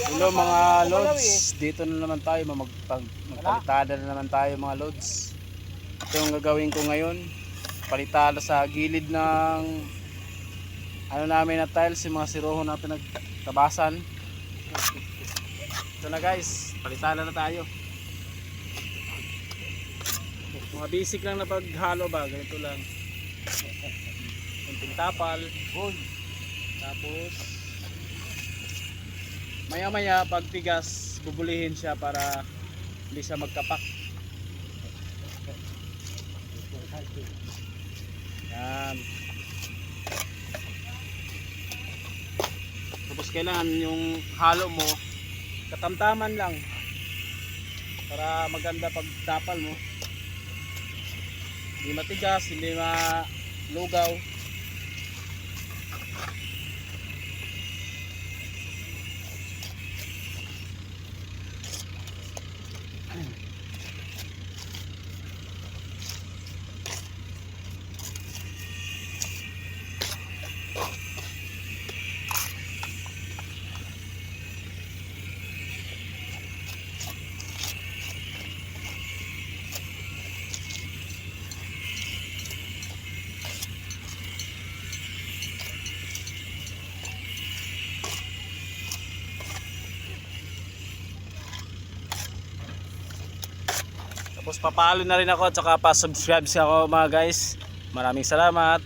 Hello mga lods, dito na naman tayo, magpalitada na naman tayo mga lods. Ito yung gagawin ko ngayon, palitada sa gilid ng ano namin na tiles, yung mga siroho na pinagtabasan. Ito na guys, palitada na tayo. Mga basic lang na paghalo ba, ganito lang. Kunting tapal, tapos maya maya pag tigas bubulihin siya para hindi siya magkapak. Yan. Tapos kailangan yung halo mo katamtaman lang para maganda pag tapal mo, hindi matigas, hindi malugaw. Tapos papalo na rin ako at saka pa-subscribe siya ako mga guys. Maraming salamat.